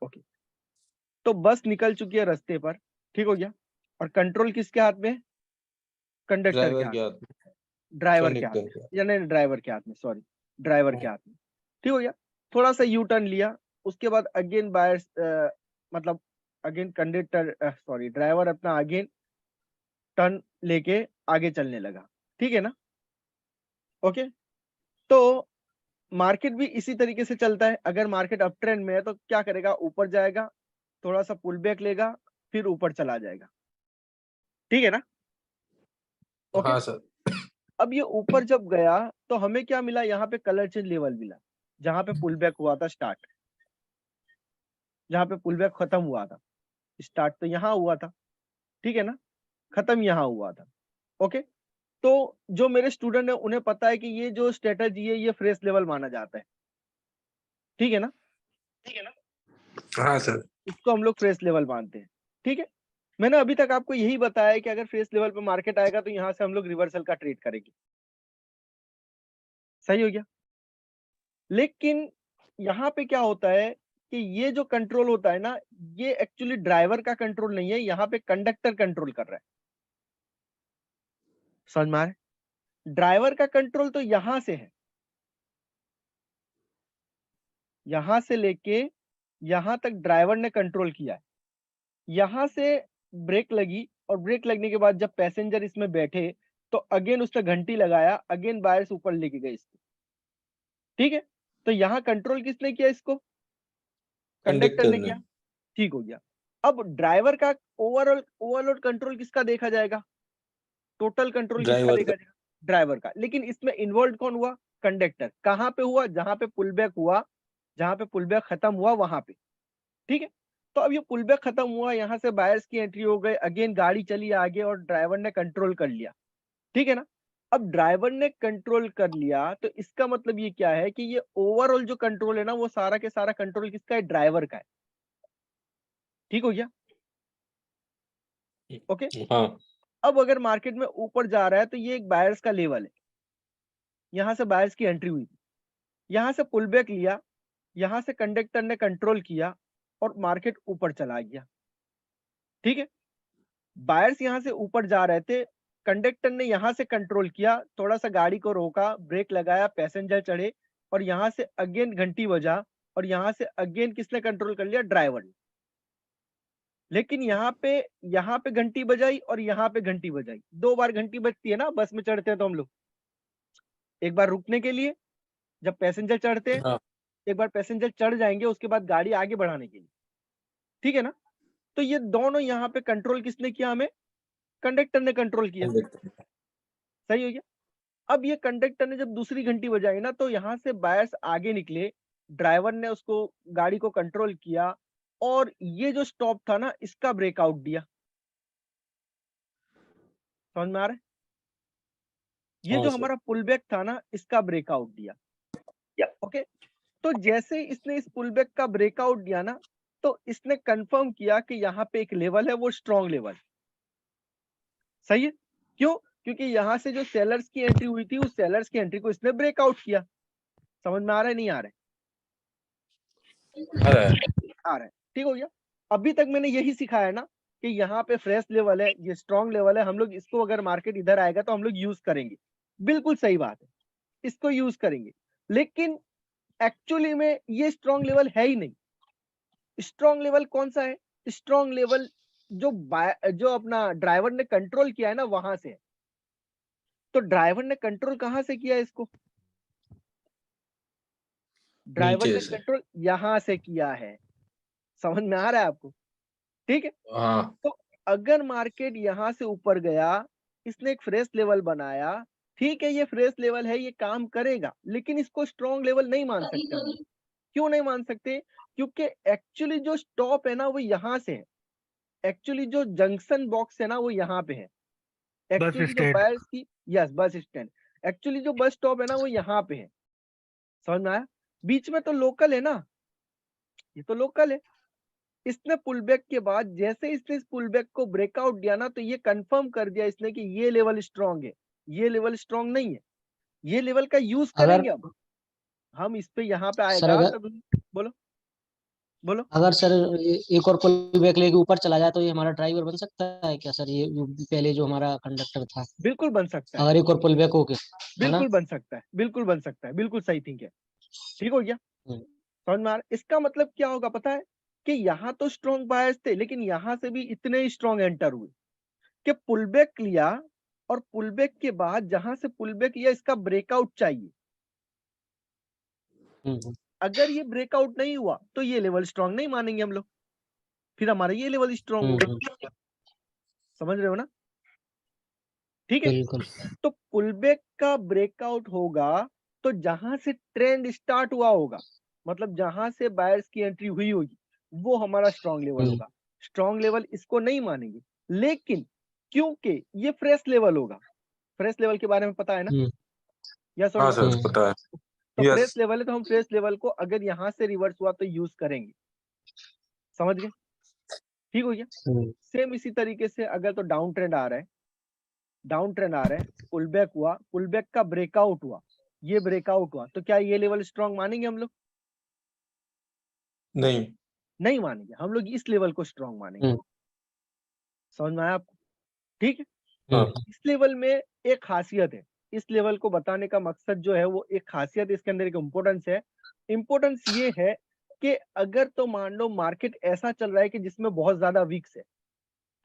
Okay, तो बस निकल चुकी है रास्ते पर, ठीक हो गया, और कंट्रोल किसके हाथ में है? कंडक्टर के ड्राइवर हाथ के में, हाथ, ड्राइवर के हाथ कंडक्टर में, के या नहीं ड्राइवर के हाथ में, सॉरी ड्राइवर के हाथ में, ठीक हो गया। थोड़ा सा यू टर्न लिया, उसके बाद अगेन बायर्स मतलब अगेन कंडक्टर सॉरी ड्राइवर अपना अगेन टर्न लेके आगे चलने लगा, ठीक है ना। ओके, तो मार्केट भी इसी तरीके से चलता है। अगर मार्केट अप ट्रेंड में है तो क्या करेगा? ऊपर जाएगा, थोड़ा सा पुल बैक लेगा, फिर ऊपर चला जाएगा, ठीक है ना। ओके, हाँ सर। अब ये ऊपर जब गया तो हमें क्या मिला? यहाँ पे कलर चेंज लेवल मिला, जहां पे पुल बैक हुआ था स्टार्ट, जहां पे पुल बैक खत्म हुआ था। स्टार्ट तो यहाँ हुआ था, ठीक है ना, खत्म यहाँ हुआ था। ओके, तो जो मेरे स्टूडेंट है उन्हें पता है कि ये जो स्ट्रेटजी है ये फ्रेश लेवल माना जाता है, ठीक है ना। हाँ सर। इसको हम लोग फ्रेश लेवल मानते हैं, ठीक है। मैंने अभी तक आपको यही बताया है कि अगर फ्रेश लेवल पे मार्केट आएगा तो यहाँ से हम लोग रिवर्सल का ट्रेड करेंगे, सही हो गया। लेकिन यहाँ पे क्या होता है कि ये जो कंट्रोल होता है ना, ये एक्चुअली ड्राइवर का कंट्रोल नहीं है, यहाँ पे कंडक्टर कंट्रोल कर रहा है। समझ में आ रहा है? ड्राइवर का कंट्रोल तो यहां से है, यहां से लेके यहां तक ड्राइवर ने कंट्रोल किया है। यहां से ब्रेक लगी, और ब्रेक लगने के बाद जब पैसेंजर इसमें बैठे तो अगेन उसने घंटी लगाया, अगेन बायर्स ऊपर लेके गए इसको, ठीक है। तो यहाँ कंट्रोल किसने किया? इसको कंडक्टर कंडक्टर ने ने। किया, ठीक हो गया। अब ड्राइवर का ओवरऑल ओवरऑल कंट्रोल किसका देखा जाएगा? टोटल कंट्रोल किसका ड्राइवर देखा का। जाएगा? ड्राइवर का। लेकिन इसमें इन्वॉल्व कौन हुआ? कंडक्टर। कहां पे हुआ? जहां पे पुल बैक हुआ, जहां पे पुल बैक खत्म हुआ वहां पे, ठीक है। तो अब ये पुल बैक खत्म हुआ, यहाँ से बायर्स की एंट्री हो गई, अगेन गाड़ी चली आगे और ड्राइवर ने कंट्रोल कर लिया, ठीक है ना। अब ड्राइवर ने कंट्रोल कर लिया तो इसका मतलब ये क्या है कि ये ओवरऑल जो कंट्रोल है ना, वो सारा के सारा कंट्रोल किसका है? ड्राइवर का है, ठीक हो गया। ओके, हाँ अब अगर मार्केट में ऊपर जा रहा है तो ये एक बायर्स का लेवल है, यहां से बायर्स की एंट्री हुई, यहां से पुल बैक लिया, यहां से कंडक्टर ने कंट्रोल किया और मार्केट ऊपर चला गया, ठीक है। बायर्स यहां से ऊपर जा रहे थे, कंडक्टर ने यहां से कंट्रोल किया, थोड़ा सा गाड़ी को रोका, ब्रेक लगाया, पैसेंजर चढ़े, और यहां से अगेन घंटी बजा, और यहां से अगेन किसने कंट्रोल कर लिया? ड्राइवर ने। लेकिन यहाँ पे घंटी बजाई और यहाँ पे घंटी बजाई, दो बार घंटी बजती है ना बस में चढ़ते हैं तो हम लोग। एक बार रुकने के लिए जब पैसेंजर चढ़ते हैं, हाँ। एक बार पैसेंजर चढ़ जाएंगे उसके बाद गाड़ी आगे बढ़ाने के लिए, ठीक है ना। तो ये दोनों यहाँ पे कंट्रोल किसने किया? हमें कंडक्टर ने कंट्रोल किया, कंडक्टर। सही हो गया। अब ये कंडक्टर ने जब दूसरी घंटी बजाई ना तो यहाँ से बायर्स आगे निकले, ड्राइवर ने उसको गाड़ी को कंट्रोल किया, और ये जो स्टॉप था ना इसका ब्रेकआउट दिया। समझ में आ रहा है? ये हाँ जो सर। हमारा पुल बैक था ना इसका ब्रेकआउट दिया, ओके। तो जैसे इसने इस पुल बैक का ब्रेकआउट दिया ना, तो इसने कंफर्म किया कि यहाँ पे एक लेवल है, वो स्ट्रॉन्ग लेवल, सही है। क्यों? क्योंकि यहाँ से जो सेलर्स की एंट्री हुई थी उस सेलर्स की एंट्री को इसने ब्रेकआउट किया। समझ में आ रहा है? नहीं आ रहा आ रहा है। है? आ रहा है, ठीक हो गया। अभी तक मैंने यही सिखाया ना कि यहाँ पे फ्रेश लेवल है, ये स्ट्रॉन्ग लेवल है, हम लोग इसको अगर मार्केट इधर आएगा तो हम लोग यूज करेंगे, बिल्कुल सही बात है, इसको यूज करेंगे। लेकिन एक्चुअली में ये स्ट्रॉन्ग लेवल है ही नहीं। स्ट्रॉन्ग लेवल कौन सा है? स्ट्रॉन्ग लेवल जो अपना ड्राइवर ने कंट्रोल किया है ना वहां से है। तो ड्राइवर ने कंट्रोल कहां से किया है इसको? ड्राइवर नीचे ने से। कंट्रोल यहां से किया है। समझ में आ रहा है आपको? ठीक है। हाँ। तो अगर मार्केट यहां से ऊपर गया, इसने एक फ्रेश लेवल बनाया, ठीक है, ये फ्रेश लेवल है, ये काम करेगा, लेकिन इसको स्ट्रॉन्ग लेवल नहीं मान सकते हम लोग। क्यों नहीं मान सकते? क्योंकि एक्चुअली जो स्टॉप है ना वो यहां से है, एक्चुअली जो जंक्शन बॉक्स है ना वो यहाँ पे है, बस एक्चुअली जो स्टैंड। बायर्स की, यस बस स्टैंड, एक्चुअली जो बस स्टॉप है ना वो यहाँ पे है। समझ में आया? बीच में तो लोकल है ना, ये तो लोकल है। इसने पुल बैक के बाद जैसे इसने इस पुल बैक को ब्रेकआउट दिया ना तो ये कंफर्म कर दिया इसने कि ये लेवल स्ट्रांग है, ये लेवल स्ट्रांग नहीं है, ये लेवल का यूज अगर करेंगे। अब हम इस पे यहाँ पे सर आएगा अगर तब। बोलो। बोलो। अगर सर एक और पुल बैक लेके ऊपर चला जाए तो ये हमारा ड्राइवर बन सकता है क्या सर? ये पहले जो हमारा कंडक्टर था, बिल्कुल बन सकता है, अगर एक और पुल बैक हो के, है ना? बिल्कुल बन सकता है, बिल्कुल बन सकता है, बिल्कुल सही थिंक है। ठीक हो गया, हम्म, समझ में आ रहा? इसका मतलब क्या होगा पता है, कि यहाँ तो स्ट्रॉन्ग बायर्स थे, लेकिन यहाँ से भी इतने ही स्ट्रॉन्ग एंटर हुए कि पुल बैक लिया, और पुल बैक के बाद जहां से पुल बैक लिया इसका ब्रेकआउट चाहिए। हम्म, अगर ये ब्रेकआउट नहीं हुआ तो ये लेवल स्ट्रॉन्ग नहीं मानेंगे हम लोग, फिर हमारा ये लेवल स्ट्रॉन्ग होगा। हम्म, समझ रहे हो ना? ठीक है, बिल्कुल। तो पुलबैक का ब्रेकआउट होगा तो जहां से ट्रेंड स्टार्ट हुआ होगा, मतलब जहां से बायर्स की एंट्री हुई होगी, वो हमारा स्ट्रॉन्ग लेवल हम्म, होगा। स्ट्रॉन्ग लेवल इसको नहीं मानेंगे, लेकिन क्योंकि ये फ्रेश लेवल होगा, फ्रेश लेवल के बारे में पता है ना? हम्म, यस और हाँ नो? सर पता है। तो फ्रेश यस। लेवल है, तो हम फ्रेश लेवल को अगर यहाँ से रिवर्स हुआ तो यूज करेंगे। समझ गए? ठीक हो गया। हम्म, सेम इसी तरीके से अगर तो डाउन ट्रेंड आ रहा है, डाउन ट्रेंड आ रहा है, पुल बैक हुआ, पुल बैक का ब्रेकआउट हुआ, ये ब्रेकआउट हुआ, तो क्या ये लेवल स्ट्रॉन्ग मानेंगे हम लोग? नहीं। नहीं मानेंगे, हम लोग इस लेवल को स्ट्रॉन्ग मानेंगे। हम्म, समझ में आया आपको? ठीक है, हाँ। इस लेवल में एक खासियत है, इस लेवल को बताने का मकसद जो है वो एक खासियत, इसके अंदर एक इम्पोर्टेंस है। इम्पोर्टेंस ये है कि अगर तो मान लो मार्केट ऐसा चल रहा है कि जिसमें बहुत ज्यादा वीक्स है,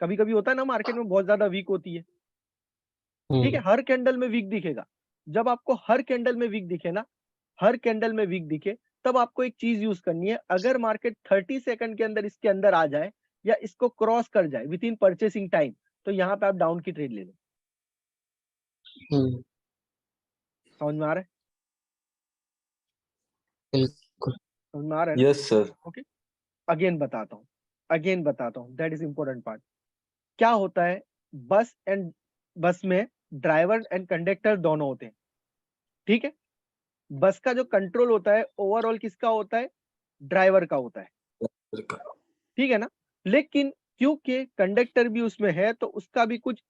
कभी कभी होता है ना मार्केट में बहुत ज्यादा वीक होती है, ठीक है, हर कैंडल में वीक दिखेगा। जब आपको हर कैंडल में वीक दिखे ना, हर कैंडल में वीक दिखे, तब आपको एक चीज यूज करनी है। अगर मार्केट 30 सेकंड के अंदर इसके अंदर आ जाए या इसको क्रॉस कर जाए विद इन परचेसिंग टाइम, तो यहाँ पे आप डाउन की ट्रेड ले लो। हम्म, समझ में आ रहा है? बिल्कुल। समझ में आ रहा है ना? Yes sir. ओके, अगेन बताता हूँ, अगेन बताता हूँ, दैट इज इंपॉर्टेंट पार्ट। क्या होता है, बस में ड्राइवर एंड कंडक्टर दोनों होते हैं, ठीक है। बस का जो कंट्रोल होता है ओवरऑल किसका होता है? ड्राइवर का होता है, ठीक है ना। लेकिन क्योंकि कंडक्टर भी उसमें है, तो उसका भी कुछ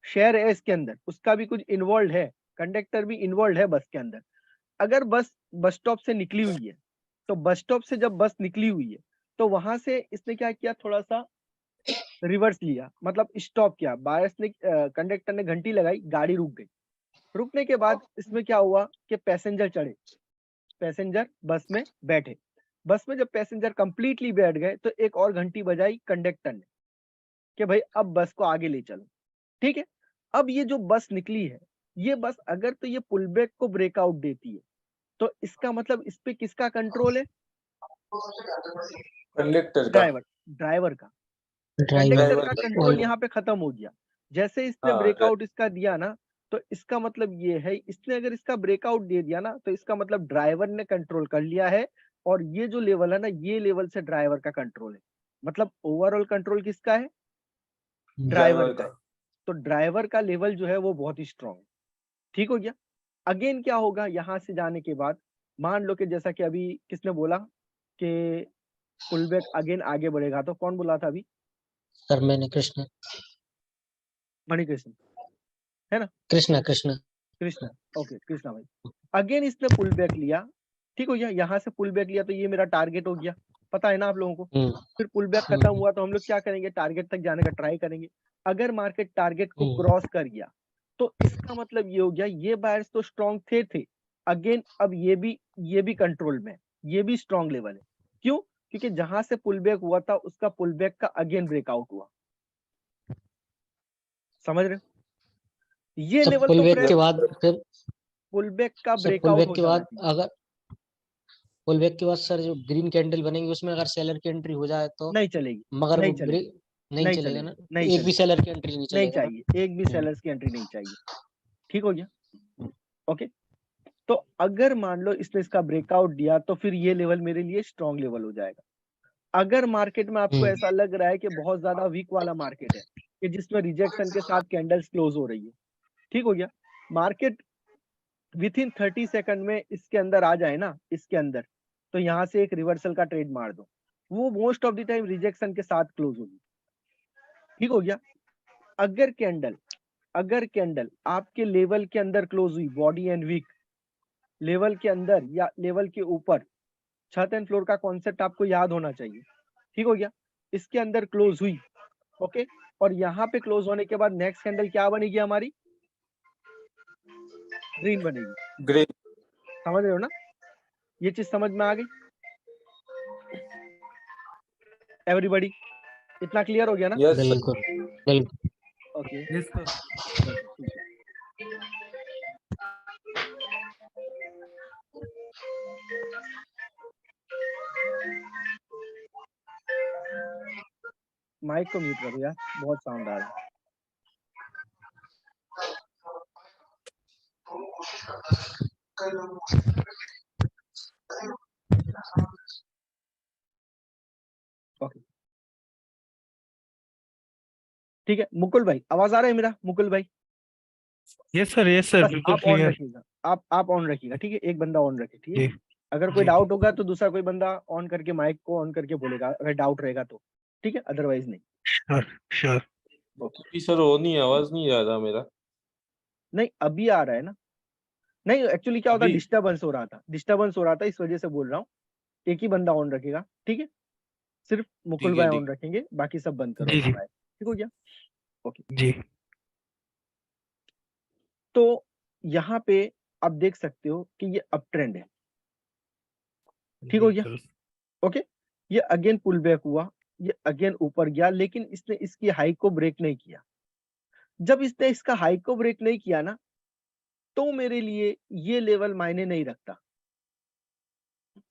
शेयर है इसके अंदर, उसका भी कुछ इन्वॉल्व है, कंडक्टर भी इन्वॉल्व है बस के अंदर। अगर बस स्टॉप से निकली हुई है, तो बस स्टॉप से जब बस निकली हुई है, तो वहां से इसने क्या किया, थोड़ा सा रिवर्स लिया, मतलब स्टॉप किया, बायस ने कंडक्टर ने घंटी लगाई, गाड़ी रुक गई। रुकने के बाद इसमें क्या हुआ कि पैसेंजर चढ़े, पैसेंजर बस में बैठे। बस में जब पैसेंजर कंप्लीटली बैठ गए, तो एक और घंटी बजाई कंडक्टर ने कि भाई अब बस को आगे ले चलो, ठीक है। अब ये जो बस निकली है, ये बस अगर तो ये पुलबैक को ब्रेकआउट देती है, तो इसका मतलब इस पे किसका कंट्रोल है? कंडक्टर का। ड्राइवर, ड्राइवर का। ड्राइवर कंडक्टर ड्राइवर का का। कंट्रोल यहाँ पे खत्म हो गया। जैसे इसने हाँ ब्रेकआउट इसका दिया ना, तो इसका मतलब ये है, इसने अगर इसका ब्रेकआउट दे दिया ना, तो इसका मतलब ड्राइवर ने कंट्रोल कर लिया है। और ये जो लेवल है ना, ये लेवल से ड्राइवर का कंट्रोल है, मतलब ओवरऑल कंट्रोल किसका है? ड्राइवर ड्राइवर का है। का। तो ड्राइवर का लेवल जो है वो बहुत ही स्ट्रांग है। ठीक हो गया। अगेन क्या होगा यहां से जाने के बाद, मान लो कि जैसा कि अभी किसने बोला कि पुल बैक अगेन आगे बढ़ेगा, तो कौन बोला था अभी? सर मैंने कृष्ण मणिकृष्ण, है ना? कृष्ण कृष्ण कृष्णा, ओके कृष्णा भाई। अगेन इसने पुल बैक लिया, ठीक हो गया, यहाँ से पुल बैक लिया, तो ये मेरा टारगेट हो गया, पता है ना आप लोगों को। हम्म, फिर पुल बैक खत्म हम्म, हुआ तो हम लोग क्या करेंगे, टारगेट तक जाने का ट्राई करेंगे। अगर मार्केट टारगेट को हम्म, क्रॉस कर गया, तो इसका मतलब ये हो गया ये बायर्स तो स्ट्रॉन्ग थे अगेन अब ये भी कंट्रोल में है, ये भी स्ट्रॉन्ग लेवल है। क्यों? क्योंकि जहां से पुल बैक हुआ था उसका पुल बैक का अगेन ब्रेकआउट हुआ। समझ रहे हो? ये सब लेवल पुल तो बैक फ्रेश, के बाद फिर पुल बैक का सब पुल ब्रेकआउट बैक हो के जाना बाद चाहिए। अगर पुल बैक के बाद सर जो ग्रीन कैंडल बनेंगी उसमें अगर सेलर की एंट्री हो जाए तो, नहीं चलेगी, मगर नहीं वो चलेगी, ब्रेक नहीं नहीं चलेगा चलेगी, ना? नहीं एक भी चलेगी, सेलर की एंट्री नहीं नहीं चलेगा ना? चाहिए, एक भी हम्म, सेलर्स की एंट्री नहीं चाहिए। ठीक हो गया। ओके, तो अगर मान लो इसने इसका ब्रेकआउट दिया, तो फिर ये लेवल मेरे लिए स्ट्रॉन्ग लेवल हो जाएगा। अगर मार्केट में आपको हम्म, ऐसा लग रहा है कि बहुत ज्यादा वीक वाला मार्केट है, कि जिसमें रिजेक्शन के साथ कैंडल्स क्लोज हो रही है, ठीक हो गया, मार्केट विथ इन 30 सेकंड में इसके अंदर आ जाए ना, इसके अंदर, तो यहाँ से एक रिवर्सल का ट्रेड मार दो, वो most of the time rejection के साथ क्लोज होगी। ठीक हो गया। अगर कैंडल, अगर कैंडल आपके लेवल के अंदर क्लोज हुई, बॉडी एंड वीक लेवल के अंदर या लेवल के ऊपर, छत एंड फ्लोर का कॉन्सेप्ट आपको याद होना चाहिए। ठीक हो गया। इसके अंदर क्लोज हुई, ओके, और यहाँ पे क्लोज होने के बाद नेक्स्ट कैंडल क्या बनेगी हमारी? ग्रीन बनेगी। ग्रे। समझ रहे हो ना? ये चीज समझ में आ गई एवरीबॉडी? इतना क्लियर हो गया ना? Yes sir. बिल्कुल बिल्कुल। Okay, yes sir. ठीक है। माइक को म्यूट करो यार, बहुत साउंड आ रहा है। ओके, ठीक है। मुकुल भाई, आवाज आ रहा है मेरा? मुकुल भाई यस सर बस बिल्कुल आप ऑन क्लियर। रखिएगा, आप ऑन रखिएगा, ठीक है? एक बंदा ऑन रखे, ठीक है? जी अगर कोई जी डाउट होगा तो दूसरा कोई बंदा ऑन करके माइक को ऑन करके बोलेगा, अगर डाउट रहेगा तो, ठीक है? अदरवाइज नहीं। Sure sure. ओके, अभी सर वो नहीं, आवाज नहीं आ रहा मेरा। नहीं अभी आ रहा है ना? नहीं एक्चुअली क्या होता है, अभी डिस्टर्बेंस हो रहा था, इस वजह से बोल रहा हूँ। एक ही बंदा ऑन रखेगा, ठीक है? सिर्फ मुकुल ठीक है भाई ठीक। ऑन रखेंगे, बाकी सब बंद करो जी जी माइक। ठीक हो गया? ओके, जी। तो यहाँ पे आप देख सकते हो कि ये अप ट्रेंड है। ठीक हो गया? बिल्कुल। ओके, ये अगेन पुल बैक हुआ, ये अगेन ऊपर गया, लेकिन इसने इसकी हाई को ब्रेक नहीं किया। जब इसने इसका हाई को ब्रेक नहीं किया ना, तो मेरे लिए ये लेवल मायने नहीं रखता।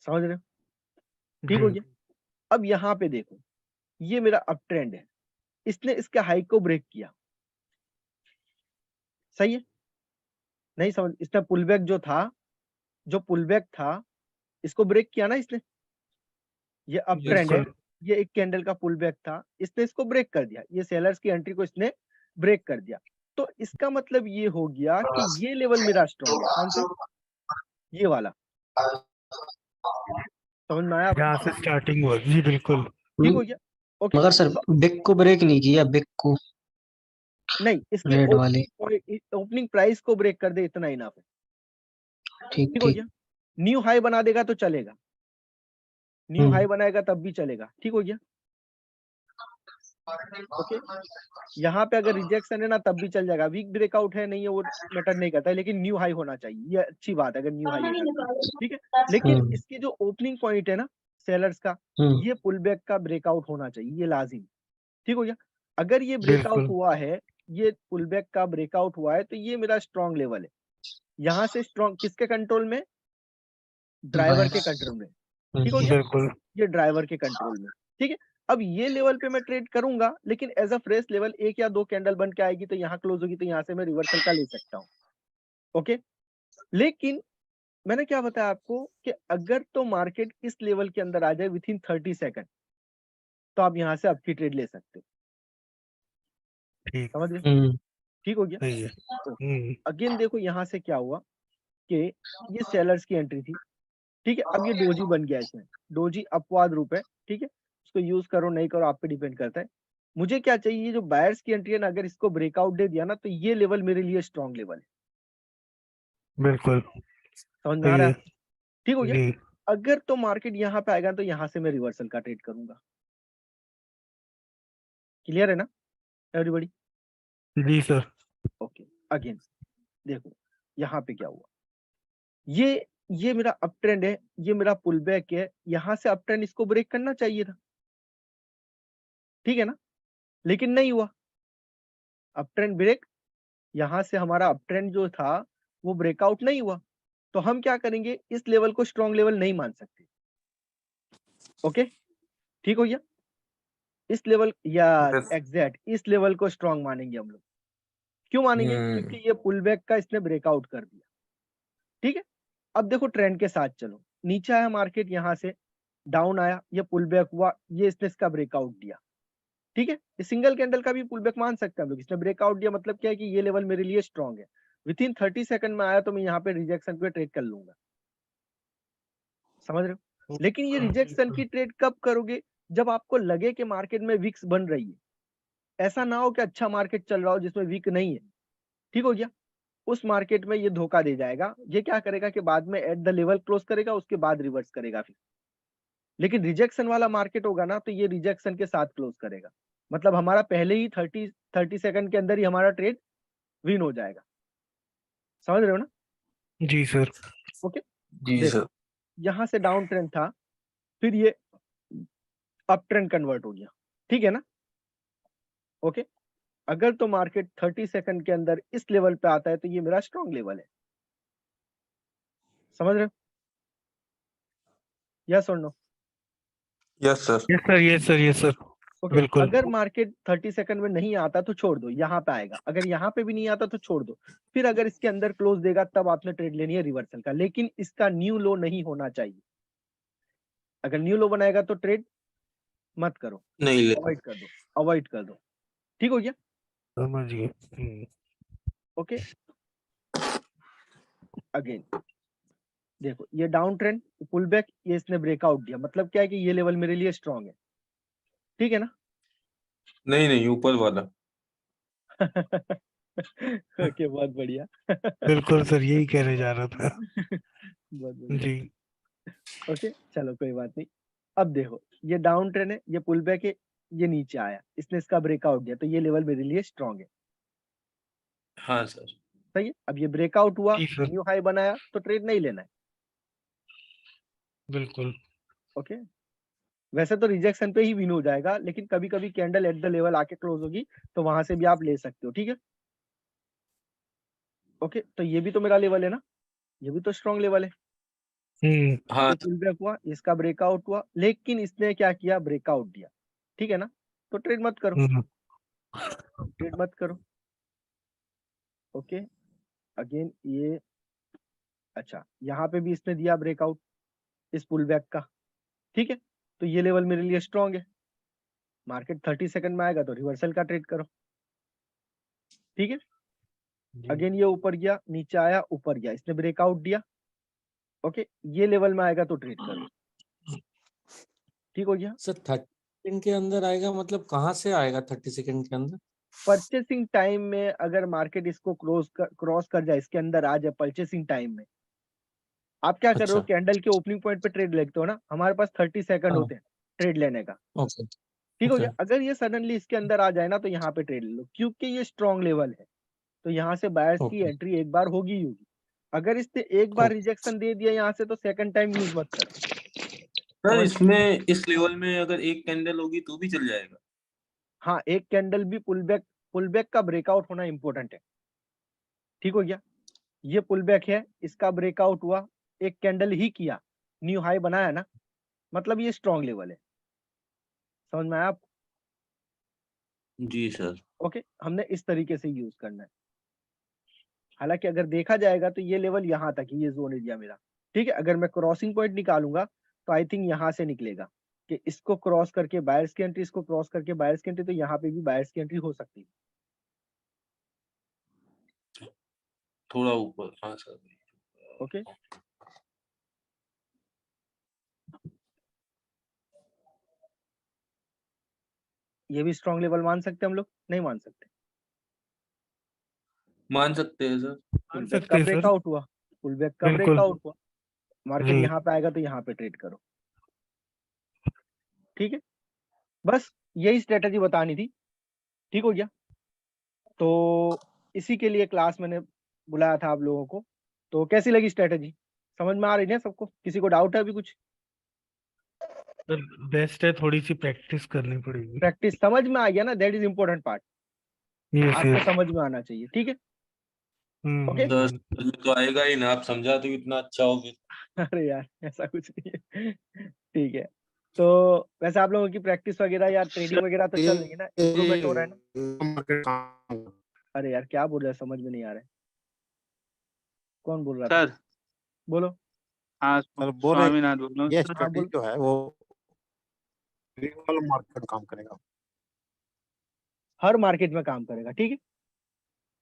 समझ रहे हो? ठीक हो जी गया। अब यहाँ पे देखो, ये मेरा अप ट्रेंड है, इसने इसके हाई को ब्रेक किया, सही है? नहीं समझ? इसने पुल बैक जो पुल बैक था, इसको ब्रेक किया ना इसने। ये अप ट्रेंड है, बिल्कुल ये एक कैंडल का पुल बैक था, इसने इसको ब्रेक कर दिया, ये सेलर्स की एंट्री को इसने ब्रेक कर दिया। तो इसका मतलब ये हो गया कि ये लेवल मेरा स्ट्रॉन्ग है। कौन सा? ये वाला। समझ में आया आपको? यहाँ से स्टार्टिंग हुआ। जी बिल्कुल। ठीक हो गया? ओके, मगर सर बिग को ब्रेक नहीं किया, बिग को नहीं इसके रेड वाली। ओपनिंग प्राइस को ब्रेक कर दे, इतना इनफ है। ठीक ठीक हो ठीक। गया? न्यू हाई बना देगा तो चलेगा, न्यू हाई बनाएगा तब भी चलेगा। ठीक हो गया? ओके, यहाँ पे अगर रिजेक्शन है ना तब भी चल जाएगा, वीक ब्रेकआउट है नहीं है वो मैटर नहीं करता है, लेकिन न्यू हाई होना चाहिए, ये अच्छी बात है अगर न्यू हाई होगा तो। ठीक है, लेकिन इसकी जो ओपनिंग पॉइंट है ना सेलर्स का, ये पुल बैक का ब्रेकआउट होना चाहिए, ये लाजिम। ठीक हो गया? अगर ये ब्रेकआउट बिल्कुल हुआ है, ये पुल बैक का ब्रेकआउट हुआ है, तो ये मेरा स्ट्रॉन्ग लेवल है। यहाँ से स्ट्रॉन्ग किसके कंट्रोल में? ड्राइवर के कंट्रोल में। ठीक हो गया? बिल्कुल। ये ड्राइवर के कंट्रोल में। ठीक है, अब ये लेवल पे मैं ट्रेड करूंगा, लेकिन एज अ फ्रेश लेवल एक या दो कैंडल बन के आएगी तो यहाँ क्लोज होगी, तो यहाँ से मैं रिवर्सल का ले सकता हूँ। ओके, लेकिन मैंने क्या बताया आपको कि अगर तो मार्केट इस लेवल के अंदर आ जाए विथ इन 30 सेकंड, तो आप यहाँ से आपकी ट्रेड ले सकते हो। ठीक समझ रहे? ठीक हो गया? सही है। तो अगेन देखो यहाँ से क्या हुआ कि ये सेलर्स की एंट्री थी। ठीक है, अब ये डोजी बन गया, इसमें डोजी अपवाद रूप है। ठीक है, उसको यूज करो नहीं करो आप पे डिपेंड करता है। मुझे क्या चाहिए, ये जो बायर्स की एंट्री है ना, अगर इसको ब्रेकआउट दे दिया ना, तो ये लेवल मेरे लिए स्ट्रॉन्ग लेवल है। बिल्कुल समझ में आ सही रहा है। है? ठीक हो गया? जी अगर तो मार्केट यहाँ पे आएगा तो यहाँ से मैं रिवर्सल का ट्रेड करूंगा। क्लियर है ना एवरीबॉडी? जी सर। ओके, अगेन देखो यहाँ पे क्या हुआ, ये मेरा अप ट्रेंड है, ये मेरा पुल बैक है, यहाँ से अप ट्रेंड इसको ब्रेक करना चाहिए था। ठीक है ना? लेकिन नहीं हुआ, अप ट्रेंड ब्रेक, यहाँ से हमारा अप ट्रेंड जो था वो ब्रेकआउट नहीं हुआ, तो हम क्या करेंगे, इस लेवल को स्ट्रॉन्ग लेवल नहीं मान सकते। ओके, ठीक हो गया? इस लेवल या Yes. एग्जैक्ट इस लेवल को स्ट्रॉन्ग मानेंगे हम लोग। क्यों मानेंगे? क्योंकि ये पुल बैक का इसने ब्रेकआउट कर दिया। ठीक है, अब देखो ट्रेंड के साथ चलो, नीचे आया मार्केट, यहाँ से डाउन आया, ये पुल बैक हुआ, ये इसने इसका ब्रेकआउट दिया। ठीक है, ये सिंगल कैंडल का भी पुल बैक मान सकते हैं हम लोग, इसने ब्रेकआउट दिया, मतलब क्या है कि ये लेवल मेरे लिए स्ट्रॉन्ग है। विद इन 30 सेकंड में आया तो मैं यहाँ पे रिजेक्शन पे ट्रेड कर लूंगा। समझ रहे हो? लेकिन ये रिजेक्शन की ट्रेड कब करोगे? जब आपको लगे कि मार्केट में वीक्स बन रही है। ऐसा ना हो कि अच्छा मार्केट चल रहा हो जिसमें वीक नहीं है। ठीक हो गया? उस मार्केट में ये धोखा दे जाएगा, ये क्या करेगा कि बाद में एट द लेवल क्लोज करेगा, उसके बाद रिवर्स करेगा फिर। लेकिन रिजेक्शन वाला मार्केट होगा ना तो ये रिजेक्शन के साथ क्लोज करेगा, मतलब हमारा पहले ही 30 सेकंड के अंदर ही हमारा ट्रेड विन हो जाएगा। समझ रहे हो ना? जी सर। ओके, जी देखो सर। यहाँ से डाउन ट्रेंड था, फिर ये अप ट्रेंड कन्वर्ट हो गया, ठीक है ना? ओके, अगर तो मार्केट 30 सेकंड के अंदर इस लेवल पे आता है तो ये मेरा स्ट्रॉन्ग लेवल है। समझ रहे हो? यस और no? Yes sir. Yes sir, yes sir, yes sir. Okay, बिल्कुल। अगर मार्केट 30 सेकंड में नहीं आता तो छोड़ दो, यहाँ पे आएगा। अगर यहाँ पे भी नहीं आता तो छोड़ दो, फिर अगर इसके अंदर क्लोज देगा तब आपने ट्रेड लेनी है रिवर्सल का, लेकिन इसका न्यू लो नहीं होना चाहिए। अगर न्यू लो बनाएगा तो ट्रेड मत करो, नहीं ले। अवॉइड कर दो, अवॉइड कर दो। ठीक हो गया? समझ गए। ओके, अगेन देखो ये डाउन ट्रेंड पुल बैक, ये इसने ब्रेकआउट दिया, मतलब क्या है कि ये लेवल मेरे लिए स्ट्रांग है, ठीक है ना? नहीं नहीं, ऊपर वाला। ओके, बहुत बढ़िया। बिल्कुल सर, यही कहने जा रहा था। बहुत बढ़िया। जी। ओके, चलो कोई बात नहीं। अब देखो ये डाउन ट्रेंड है, ये पुल बैक है, ये नीचे आया, इसने इसका ब्रेकआउट दिया, तो ये लेवल मेरे लिए स्ट्रांग है। हाँ सर। सही है? अब ये ब्रेकआउट हुआ, जी सर। न्यू हाई बनाया, तो ट्रेड नहीं लेना है। बिल्कुल। ओके, वैसे तो रिजेक्शन पे ही विन हो जाएगा, लेकिन कभी कभी कैंडल एट द लेवल आके क्लोज होगी तो वहां से भी आप ले सकते हो, ठीक है? ओके, तो ये भी तो मेरा लेवल है ना, ये भी तो स्ट्रॉन्ग लेवल है। हाँ ये पुल बैक हुआ, इसका ब्रेकआउट हुआ, लेकिन इसने क्या किया, ब्रेकआउट दिया, ठीक है ना? तो ट्रेड मत करो, ट्रेड मत करो। ओके, अगेन ये, अच्छा यहाँ पे भी इसने दिया ब्रेकआउट इस पुल बैक का, ठीक है? तो ये लेवल मेरे लिए स्ट्रॉन्ग है। मार्केट 30 सेकंड में आएगा तो रिवर्सल का ट्रेड करो, ठीक है? अगेन ये ऊपर गया, नीचे आया, ऊपर गया, इसने ब्रेकआउट दिया। ओके, ये लेवल में आएगा तो ट्रेड करो, ठीक हो गया? सर 30 सेकंड के अंदर आएगा मतलब कहाँ से आएगा 30 सेकंड के अंदर? परचेसिंग टाइम में अगर मार्केट इसको क्रॉस कर जाए, इसके अंदर आ जाए परचेसिंग टाइम में, आप क्या कर रहे हो, अच्छा। कैंडल के ओपनिंग पॉइंट पे ट्रेड लेते हो ना, हमारे पास 30 सेकंड हाँ। होते हैं ट्रेड लेने का, ओके। ठीक हो ओके। गया? अगर ये सडनली इसके अंदर आ जाए ना तो यहाँ पे ट्रेड ले लो, क्योंकि ये स्ट्रॉन्ग लेवल है, तो यहाँ से बायर्स की ओके। एंट्री एक बार होगी ही होगी। अगर इसने एक बार ओके। रिजेक्शन दे दिया यहाँ से तो सेकंड टाइम यूज मत करो। सर, इसमें इस लेवल में अगर एक कैंडल होगी तो भी चल जाएगा? हाँ, एक कैंडल भी पुल बैक का ब्रेकआउट होना इंपॉर्टेंट है, ठीक हो गया? ये पुल बैक है, इसका ब्रेकआउट हुआ, एक कैंडल ही किया, न्यू हाई बनाया ना, मतलब ये स्ट्रॉन्ग लेवल है। समझ में आया आपको? जी सर। ओके, हमने इस तरीके से यूज करना है। हालांकि अगर देखा जाएगा तो ये लेवल यहाँ तक ही, ये जोन एरिया मेरा, ठीक है? अगर मैं क्रॉसिंग पॉइंट निकालूंगा तो आई थिंक यहाँ से निकलेगा कि इसको क्रॉस करके बायर्स की एंट्री, इसको क्रॉस करके बायर्स की एंट्री, तो यहाँ पे भी बायर्स की एंट्री हो सकती है। थोड़ा ऊपर, हाँ सर। ओके, ये भी स्ट्रॉन्ग लेवल मान सकते हैं हम लोग? नहीं मान सकते? मान सकते हैं सर। पुल मान बैक सकते का हैं सर। ब्रेकआउट हुआ, पुल बैक का बिल्कुल। ब्रेकआउट हुआ, मार्केट जी। यहाँ पे आएगा तो यहाँ पे ट्रेड करो, ठीक है? बस यही स्ट्रेटेजी बतानी थी, ठीक हो गया? तो इसी के लिए क्लास मैंने बुलाया था आप लोगों को। तो कैसी लगी स्ट्रेटेजी? समझ में आ रही है सबको? किसी को डाउट है अभी कुछ? सर बेस्ट है, थोड़ी सी प्रैक्टिस करनी पड़ेगी। प्रैक्टिस समझ में आ गया ना, that is important part, yes आपको यस। समझ में आना चाहिए, ठीक है? ओके? सर ये तो आएगा ही ना, आप समझा तो इतना अच्छा हो फिर। अरे यार ऐसा कुछ नहीं है। ठीक है, तो वैसे आप लोगों की प्रैक्टिस वगैरह या ट्रेडिंग वगैरह तो चल रही है ना, इम्प्रूवमेंट हो रहा है ना? अरे यार क्या बोल रहे हैं, समझ में नहीं आ रहा है, कौन बोल रहा था? सर बोलो। हाँ सर बोल रहे स्वामीनाथ बोल रहा हूँ ये सर। हाँ स्ट्रेटेजी बोल। जो है वो वाला मार्केट में काम करेगा। हर मार्केट में काम करेगा, ठीक है?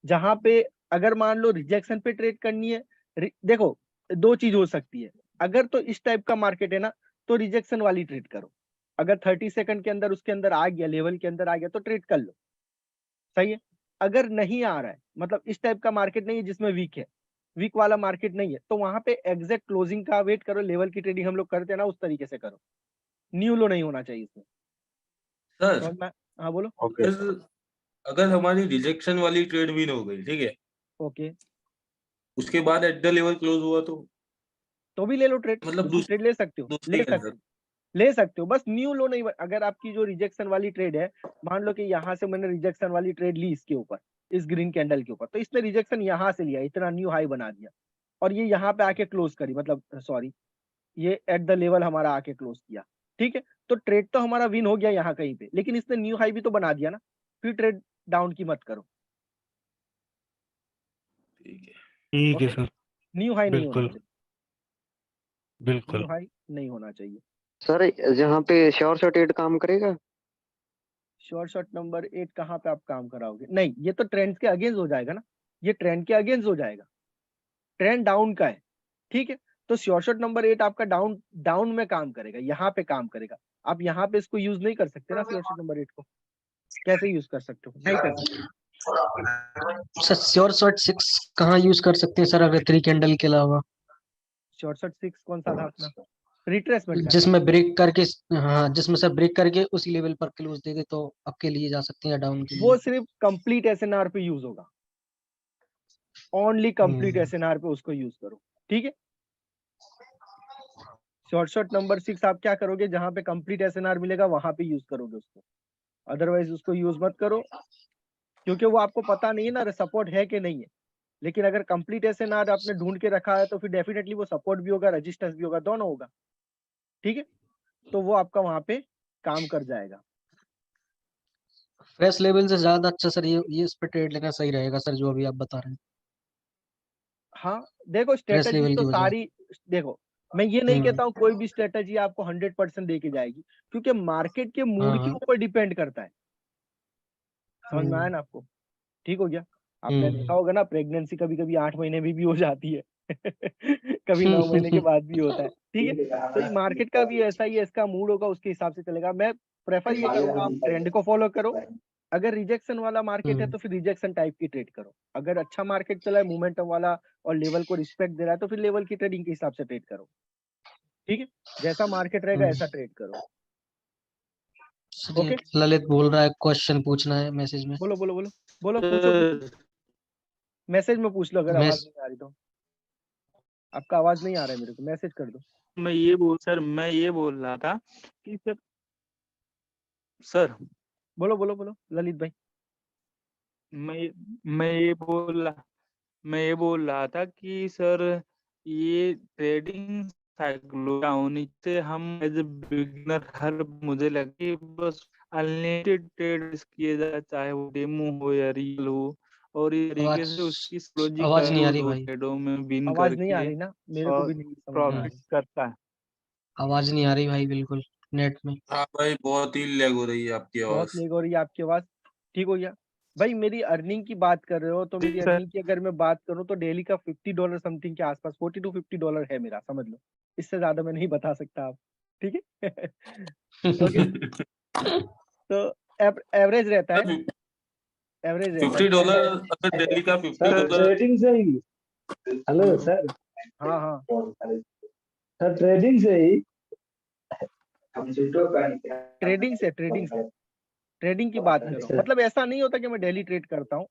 जहां पे अगर मान लो रिजेक्शन पे ट्रेड करनी है, देखो दो चीज हो सकती है, अगर तो इस टाइप का मार्केट है ना तो रिजेक्शन वाली ट्रेड करो, अगर 30 सेकंड के अंदर उसके अंदर आ गया, लेवल के अंदर आ गया तो ट्रेड कर लो, सही है? अगर नहीं आ रहा है, मतलब इस टाइप का मार्केट नहीं है जिसमें वीक है, वीक वाला मार्केट नहीं है, तो वहां पे एग्जैक्ट क्लोजिंग का वेट करो, लेवल की ट्रेडिंग हम लोग करते हैं ना उस तरीके से करो, न्यू लो नहीं होना चाहिए इसमें, सर समझ में? हाँ बोलो। अगर अगर हमारी रिजेक्शन वाली ट्रेड विन हो गई, ठीक है, ओके, उसके बाद एट द लेवल क्लोज हुआ तो भी ले लो ट्रेड, मतलब दूसरी ट्रेड ले सकते हो, दूसरे ले के सकते अंदर। हो, ले सकते हो, बस न्यू लो नहीं। अगर आपकी जो रिजेक्शन वाली ट्रेड है, मान लो कि यहाँ से मैंने रिजेक्शन वाली ट्रेड ली इसके ऊपर, इस ग्रीन कैंडल के ऊपर, तो इसने रिजेक्शन यहाँ से लिया, इतना न्यू हाई बना दिया, और ये यहाँ पे आके क्लोज करी, मतलब सॉरी, ये एट द लेवल हमारा आके क्लोज किया, ठीक है, तो ट्रेड तो हमारा विन हो गया यहाँ कहीं पे, लेकिन इसने न्यू हाई भी तो बना दिया ना, फिर ट्रेड डाउन की मत करो। ठीक है। ठीक है ओके, सर, न्यू हाई नहीं होना बिल्कुल चाहिए, बिल्कुल। न्यू हाई नहीं होना चाहिए। सर जहाँ पे श्योर शॉर्टेड काम करेगा? शॉर्ट नंबर 8 कहाँ पे आप काम कराओगे? नहीं, ये तो ट्रेंड के अगेंस्ट हो जाएगा ना, ये ट्रेंड के अगेंस्ट हो जाएगा, ट्रेंड डाउन का है, ठीक है, तो शॉर्ट नंबर 8 आपका डाउन डाउन में काम करेगा, यहाँ पे काम करेगा। आप यहाँ पे इसको यूज नहीं कर सकते ना, शॉर्ट नंबर 8 को कैसे यूज कर सकते हो? नहीं कर सकते। सर श्योर शॉर्ट 6 कहाँ यूज कर सकते हैं सर, अगर 3 कैंडल के अलावा? शॉर्ट 6 कौन सा था अपना? रिट्रेसमेंट का था। जिसमें ब्रेक करके, हाँ जिसमें सर ब्रेक करके उसी लेवल पर क्लोज दे दे तो अप के लिए जा सकते हैं या डाउन के लिए? वो सिर्फ कंप्लीट एसएनआर पे यूज होगा, ओनली कंप्लीट एसएनआर पे उसको यूज करो, ठीक है। शॉर्ट नंबर 6 आप क्या करोगे, जहां पे कंप्लीट एसएनआर मिलेगा वहां पे यूज करोगे उसको, अदरवाइज उसको यूज मत करो, क्योंकि वो आपको पता नहीं है ना सपोर्ट है कि नहीं है। लेकिन अगर कंप्लीट एसएनआर आपने ढूंढ के रखा है तो फिर डेफिनेटली वो सपोर्ट भी होगा, रेजिस्टेंस भी होगा, दोनों होगा, ठीक है, तो वो आपका वहां पे काम कर जाएगा। फ्रेश लेवल से ज्यादा अच्छा सर ये इस पे ट्रेड लेना सही रहेगा सर, जो अभी आप बता रहे हैं हाँ देखो, फ्रेश स्ट्रेटेजी लेवल तो की वजह। सारी, देखो मैं ये नहीं कहता हूँ कोई भी स्ट्रेटेजी आपको 100% दे के जाएगी, क्योंकि मार्केट के हाँ मूड के हाँ। ऊपर डिपेंड करता है, समझ में आया ना आपको? ठीक हो गया। आपने देखा होगा ना, प्रेगनेंसी कभी कभी 8 महीने में भी हो जाती है कभी 9 महीने के बाद भी होता है, ठीक है, तो ये मार्केट का भी ऐसा ही है, इसका मूड होगा उसके हिसाब से चलेगा। मैं प्रेफर ये करूंगा आप ट्रेंड को फॉलो करो, अगर रिजेक्शन वाला मार्केट है तो फिर रिजेक्शन टाइप की ट्रेड करो, अगर अच्छा मार्केट चला है मोमेंटम वाला और लेवल को रिस्पेक्ट दे रहा है तो फिर लेवल की ट्रेडिंग के हिसाब से ट्रेड करो, ठीक है, जैसा मार्केट रहेगा ऐसा ट्रेड करो। सर ये ओके, ललित बोल रहा है क्वेश्चन पूछना है मैसेज में। बोलो बोलो बोलो बोलो, पूछो पूछो, मैसेज में पूछ लो, अगर आवाज मैस नहीं आ रही तो। आपका आवाज नहीं आ रहा है मेरे को, मैसेज कर दो। मैं ये बोल रहा था कि सर बोलो बोलो बोलो ललित भाई। मैं ये बोल रहा था कि सर ये ट्रेडिंग साइकिल होनी चाहिए, हम एज ए बिगिनर हर मुझे लगे बस अनलिमिटेड ट्रेड किए जाए, चाहे वो डेमो हो या रियल हो, और इस तरीके से उसकी साइकोलॉजी आवाज नहीं आ कंट्रोल रही हो भाई, ट्रेडों में विन आवाज नहीं आ करके रही ना, मेरे को और भी नहीं समझ में आ प्रॉफिट रही। करता है। आवाज नहीं आ रही भाई बिल्कुल नेट में। हाँ भाई, बहुत ही लैग हो रही है आपकी बहुत आवाज। लेग हो रही है आपकी आवाज, ठीक हो गया। भाई मेरी अर्निंग की बात कर रहे हो, तो मेरी सर अर्निंग की अगर मैं बात करूं तो डेली का $50 समथिंग के आसपास, $40 to $50 है मेरा, समझ लो, इससे ज्यादा मैं नहीं बता सकता आप, ठीक है ओके, तो एवरेज रहता है, एवरेज रहता है $50 अगर डेली का सर $50। ट्रेडिंग से ही, हेलो सर, हाँ हाँ, सर ट्रेडिंग से ही ट्रेडिंग की बात करो, अच्छा मतलब ऐसा नहीं होता कि मैं डेली ट्रेड करता हूँ,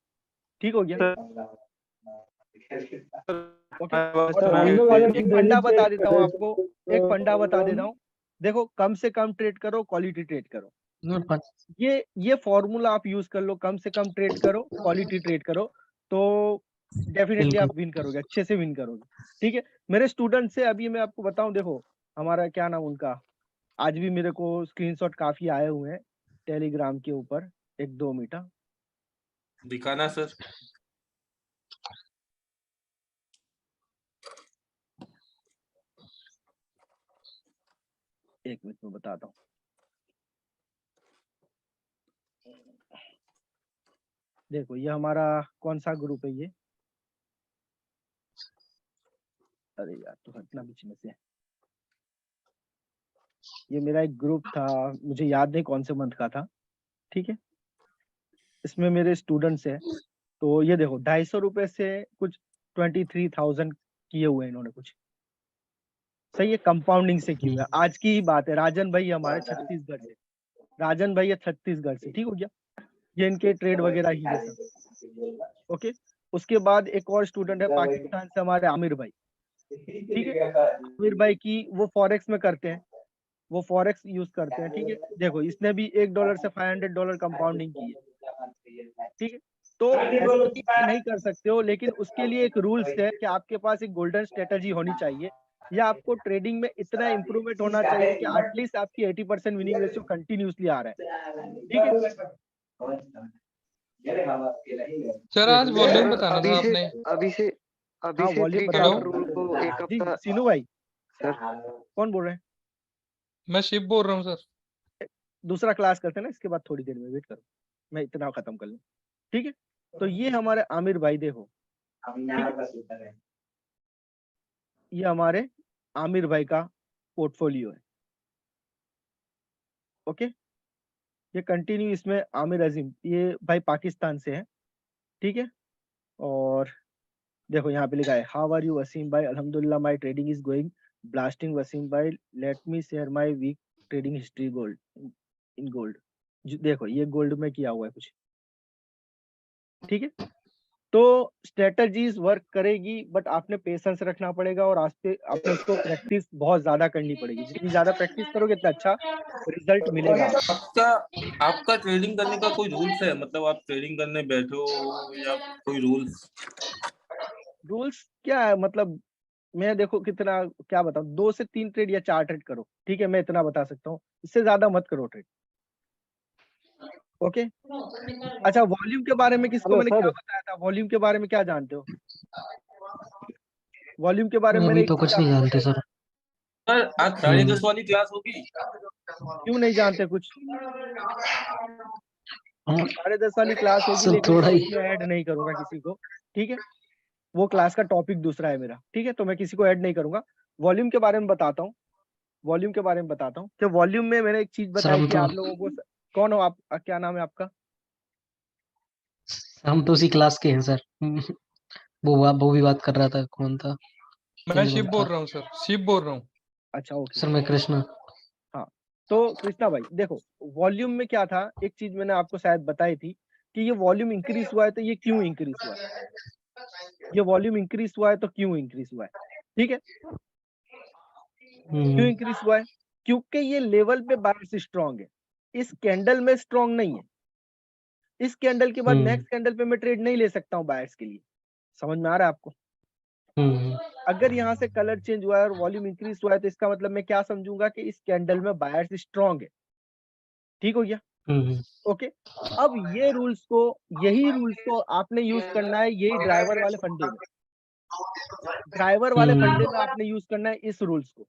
ठीक हो गया, ओके। और सर हम एक लोग अगर एक डेली फंडा बता ट्रेड देता हूँ करें आपको, एक फंडा बता देता हूँ, देखो कम से कम ट्रेड करो, क्वालिटी ट्रेड करो, ये फॉर्मूला आप यूज कर लो, कम से कम ट्रेड करो, क्वालिटी ट्रेड करो, तो डेफिनेटली बिल्कुल आप विन करोगे, अच्छे से विन करोगे, ठीक है। मेरे स्टूडेंट से अभी मैं आपको बताऊं, देखो हमारा क्या नाम उनका, आज भी मेरे को स्क्रीनशॉट काफी आए हुए हैं टेलीग्राम के ऊपर, 1-2 मीटर, दिखाना सर। एक मिनट में बताता हूँ। देखो ये हमारा कौन सा ग्रुप है ये, अरे यार तो हटना बीच में से, ये मेरा एक ग्रुप था, मुझे याद नहीं कौन से मंथ का था, ठीक है, इसमें मेरे स्टूडेंट्स हैं, तो ये देखो 250 रुपए से कुछ 23,000 किए हुए हैं इन्होंने कुछ, सही है, कंपाउंडिंग से क्यों है। आज की ही बात है, राजन भाई हमारे छत्तीसगढ़ से, राजन भाई है छत्तीसगढ़ से, ठीक हो गया, ये इनके ट्रेड वगैरह ही है सब। ओके, उसके बाद एक और स्टूडेंट है पाकिस्तान से हमारे आमिर भाई, ठीक है। आमिर भाई की वो फॉरेक्स में करते हैं, वो फॉरेक्स यूज करते हैं, ठीक है। देखो इसने भी $1 से $500 कंपाउंडिंग की है, ठीक है। तो ऐसे नहीं कर सकते हो, लेकिन उसके लिए एक रूल्स है कि आपके पास एक गोल्डन स्ट्रेटजी होनी चाहिए, या आपको ट्रेडिंग में इतना इंप्रूवमेंट होना चाहिए कि एटलीस्ट आपकी 80% विनिंग रेशियो कंटिन्यूसली आ रहा है, ठीक है। सर आज देखो वॉल्यूम सर बताना अभी था से आपने। अभी हाँ से वॉल्यूम 3 बता कैंडल रहा रूल हूँ को एक जी। हफ्ता। सीनू भाई सर कौन बोल रहे हैं? मैं शिव बोल रहा हूँ सर। दूसरा क्लास करते हैं ना, इसके बाद थोड़ी देर में वेट करो, मैं इतना खत्म कर लूँ, ठीक है। तो ये हमारे आमिर भाई देखो, ठीक है, ये हमारे आमिर भाई का पोर्टफोलियो है। ओके, ये कंटिन्यू, इसमें आमिर अजीम ये भाई पाकिस्तान से है, ठीक है। और देखो यहाँ पे लिखा है हाउ आर यू वसीम भाई, अल्हम्दुलिल्लाह my trading is going blasting Wasim भाई, let me share my week trading history gold in gold. देखो ये गोल्ड में किया हुआ है कुछ, ठीक है। तो स्ट्रेटजीज वर्क करेगी, बट आपने पेशेंस रखना पड़ेगा, और आपने उसको प्रैक्टिस बहुत ज्यादा करनी पड़ेगी। जितनी ज्यादा प्रैक्टिस करोगे इतना अच्छा रिजल्ट मिलेगा। आपका आपका ट्रेडिंग करने का कोई रूल्स है? मतलब आप ट्रेडिंग करने बैठे हो या कोई रूल्स? रूल्स क्या है, मतलब मैं देखो कितना क्या बताऊं, 2 से 3 ट्रेड या 4 ट्रेड करो, ठीक है, मैं इतना बता सकता हूँ, इससे ज्यादा मत करो ट्रेड। ओके, अच्छा वॉल्यूम के बारे में किसको हेलो मैंने क्या सर। बताया था, वॉल्यूम के बारे में क्या जानते हो? वॉल्यूम के बारे में मैंने अभी एक तो चीज कुछ नहीं आपको जानते बताई, सर। सर आज 10:30 वाली क्लास होगी? क्यों नहीं जानते कुछ? हाँ, 10:30 वाली क्लास होगी, सर लेकिन थोड़ा मैं ही। उसमें ऐड नहीं करूंगा किसी को, ठीक है। वो क्लास का टॉपिक दूसरा है मेरा, ठीक है, तो मैं किसी को ऐड नहीं करूंगा। वॉल्यूम के बारे में बताता हूँ, वॉल्यूम के बारे में बताता हूँ कि वॉल्यूम में मैंने एक चीज सर बताई थी आप लोगों को। कौन हो आप, क्या नाम है आपका? हम तो उसी क्लास के हैं सर। वो भी बात कर रहा था, कौन था? मैं नहीं शिव बोलता। बोल रहा हूँ सर, शिव बोल रहा हूँ। अच्छा ओके, सर मैं कृष्णा। हाँ। तो कृष्णा भाई देखो, वॉल्यूम में क्या था, एक चीज मैंने आपको शायद बताई थी कि ये वॉल्यूम इंक्रीज हुआ है, तो ये क्यों इंक्रीज हुआ है, ये वॉल्यूम इंक्रीज हुआ है तो क्यों इंक्रीज हुआ है, ठीक है। क्यों इंक्रीज हुआ है? क्योंकि ये लेवल पे बायर्स स्ट्रांग है, इस कैंडल में स्ट्रांग नहीं है। इस कैंडल के बाद नेक्स्ट कैंडल पे मैं ट्रेड नहीं ले सकता हूँ बायर्स के लिए। समझ में आ रहा है आपको? अगर यहाँ से कलर चेंज हुआ है और वॉल्यूम इंक्रीज हुआ है, तो इसका मतलब मैं क्या समझूंगा कि इस कैंडल में बायर्स स्ट्रांग है, ठीक हो गया। ओके, अब ये रूल्स को, यही रूल्स को आपने यूज करना है, यही ड्राइवर वाले फंडे में, ड्राइवर वाले फंडे में आपने यूज करना है इस रूल्स को।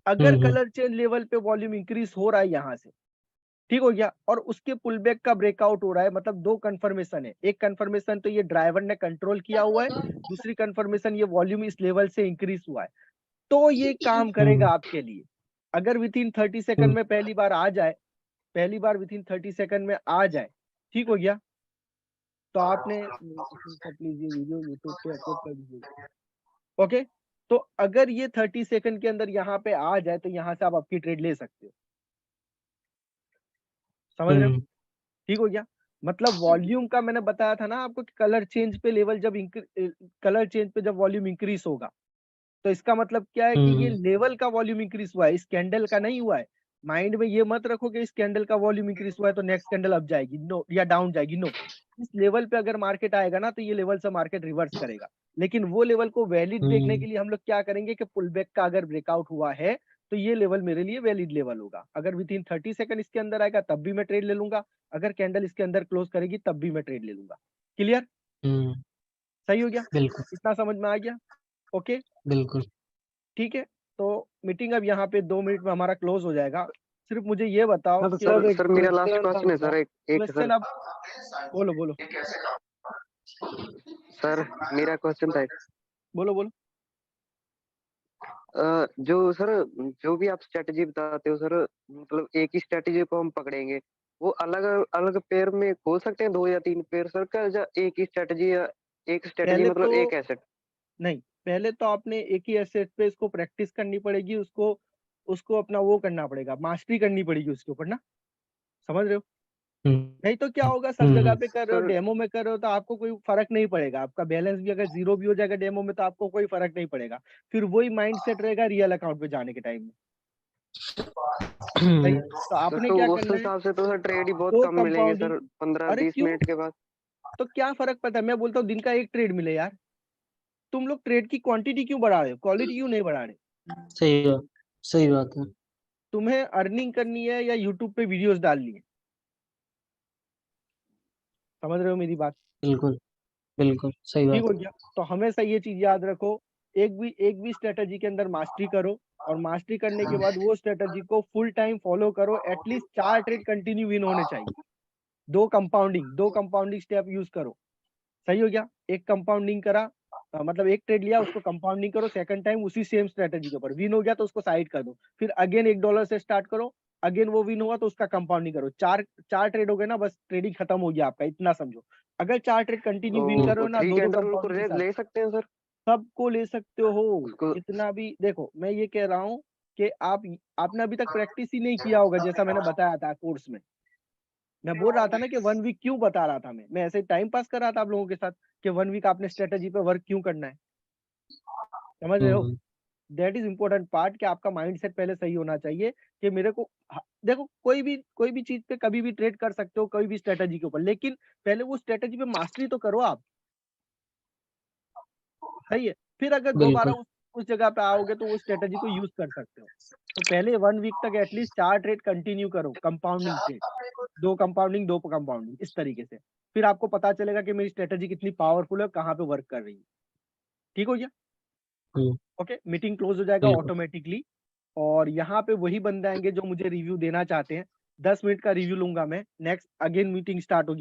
अगर कलर चेंज लेवल पे वॉल्यूम इंक्रीज हो रहा है यहाँ से, ठीक हो गया, और उसके पुलबैक का ब्रेकआउट हो रहा है, मतलब 2 कंफर्मेशन है। एक कंफर्मेशन तो ये ड्राइवर ने कंट्रोल किया हुआ है, दूसरी कंफर्मेशन ये वॉल्यूम इस लेवल से इंक्रीज हुआ है, तो ये काम करेगा आपके लिए। अगर विद इन 30 सेकंड में पहली बार आ जाए, पहली बार विद इन 30 सेकंड में आ जाए, ठीक हो गया, तो आपने प्लीज ये वीडियो यूट्यूब पे अपलोड कर दीजिएगा। ओके, तो अगर ये 30 सेकंड के अंदर यहाँ पे आ जाए, तो यहाँ से आप आपकी ट्रेड ले सकते हो। समझ रहे हो? ठीक हो गया। मतलब वॉल्यूम का मैंने बताया था ना आपको कि कलर चेंज पे लेवल जब कलर चेंज पे जब वॉल्यूम इंक्रीज होगा, तो इसका मतलब क्या है कि ये लेवल का वॉल्यूम इंक्रीज हुआ है, इस कैंडल का नहीं हुआ है। माइंड में ये मत रखो कि इस कैंडल का वॉल्यूम इंक्रीज हुआ है तो नेक्स्ट कैंडल अप जाएगी, नो, या डाउन जाएगी, नो। इस लेवल पे अगर मार्केट आएगा ना, तो ये लेवल से मार्केट रिवर्स करेगा। लेकिन वो लेवल को वैलिड देखने के लिए हम लोग क्या करेंगे कि पुल बैक का अगर ब्रेकआउट हुआ है, तो ये लेवल मेरे लिए वैलिड लेवल होगा। अगर विद इन 30 सेकंड इसके अंदर आएगा तब भी मैं ट्रेड ले लूंगा, अगर कैंडल इसके अंदर क्लोज करेगी तब भी मैं ट्रेड ले लूंगा। क्लियर? सही हो गया? बिल्कुल इतना समझ में आ गया? ओके, बिल्कुल। ठीक है। तो मीटिंग अब यहाँ पे 2 मिनट में हमारा क्लोज हो जाएगा। सिर्फ मुझे ये बताओ कि सर मेरा लास्ट क्वेश्चन है सर, एक क्वेश्चन सर। अब बोलो बोलो सर मेरा क्वेश्चन था बोलो बोलो। जो सर, जो भी आप स्ट्रेटजी बताते हो सर, मतलब एक ही स्ट्रेटजी को हम पकड़ेंगे, वो अलग अलग पेयर में खोल सकते हैं 2 या 3 पेयर सर का, या एक ही स्ट्रेटजी या एक स्ट्रेटजी पहले मतलब तो एक एसेट? नहीं, पहले तो आपने एक ही एसेट पे इसको प्रैक्टिस करनी पड़ेगी, उसको अपना वो करना पड़ेगा, मास्टरी करनी पड़ेगी उसके ऊपर ना, समझ रहे हो? नहीं तो क्या होगा, सब जगह पे कर रहे हो, सर डेमो में कर रहे हो तो आपको कोई फर्क नहीं पड़ेगा, आपका बैलेंस भी अगर 0 भी हो जाएगा डेमो में तो आपको कोई फर्क नहीं पड़ेगा, फिर वही माइंडसेट रहेगा रियल अकाउंट पे जाने के टाइम में। सही है? तो आपने तो क्या उस करना है, हिसाब से तो सर ट्रेड ही बहुत दो कम मिलेंगे सर, कंपाउंडिंग। 15-20 क्यों? मिनट के बाद। तो क्या फर्क पड़ता है, मैं बोलता हूँ दिन का एक ट्रेड मिले यार, तुम लोग ट्रेड की क्वांटिटी क्यों बढ़ा रहे हो, क्वालिटी क्यों नहीं बढ़ा रहे? सही बात है। तुम्हें अर्निंग करनी है या यूट्यूब पे वीडियोस डालनी है, समझ रहे हो मेरी बात? बिल्कुल सही ठीक बात हो गया? तो हमेशा ये चीज याद रखो, एक भी स्ट्रेटजी के अंदर मास्टरी करो, और मास्टरी करने के बाद वो स्ट्रेटजी को फुल टाइम फॉलो करो, एटलीस्ट 4 ट्रेड कंटिन्यू विन होने चाहिए। दो कंपाउंडिंग स्टेप यूज करो। सही हो गया? एक कंपाउंडिंग करा, मतलब एक ट्रेड लिया, उसको कंपाउंडिंग करो, सेकंड टाइम उसी सेम स्ट्रेटजी के ऊपर विन हो गया तो उसको साइड कर दो, फिर अगेन $1 से स्टार्ट करो, अगेन वो विन हुआ तो उसका कंपाउंडिंग करो। चार ट्रेड हो गए ना, बस ट्रेडिंग खत्म हो गया आपका, इतना समझो। अगर 4 ट्रेड कंटिन्यू विन कर रहे तो हो ना, 3 दो कैंडल को कंपाउंडिंग के साथ, ले सकते हैं सर सबको ले सकते हो। उसको। जितना भी देखो, मैं ये कह रहा हूँ कि आपने अभी तक प्रैक्टिस ही नहीं किया होगा, जैसा मैंने बताया था कोर्स में। मैं बोल रहा था ना कि 1 वीक क्यों बता रहा था, मैं ऐसे टाइम पास कर रहा था आप लोगों के साथ कि 1 वीक आपने स्ट्रेटजी पे वर्क क्यों करना है, समझ रहे हो? दैट इज इंपॉर्टेंट पार्ट, कि आपका माइंडसेट पहले सही होना चाहिए कि मेरे को देखो, कोई भी चीज पे कभी भी ट्रेड कर सकते हो, कोई भी स्ट्रेटजी के ऊपर, लेकिन पहले वो स्ट्रेटजी पे मास्टरी तो करो आप। सही है? फिर अगर दोबारा बिल्कुल उस जगह पे आओगे तो वो स्ट्रेटजी को यूज कर सकते हो। तो पहले 1 वीक तक एटलीस्ट 4 ट्रेड कंटिन्यू करो, कंपाउंडिंग ट्रेड, 2 कंपाउंडिंग इस तरीके से, फिर आपको पता चलेगा कि मेरी स्ट्रेटजी कितनी पावरफुल है, कहाँ पे वर्क कर रही है। ठीक हो गया? ओके, मीटिंग क्लोज हो जाएगा बिल्कुल ऑटोमेटिकली, और यहाँ पे वही बंदे आएंगे जो मुझे रिव्यू देना चाहते हैं। 10 मिनट का रिव्यू लूंगा मैं, नेक्स्ट अगेन मीटिंग स्टार्ट होगी।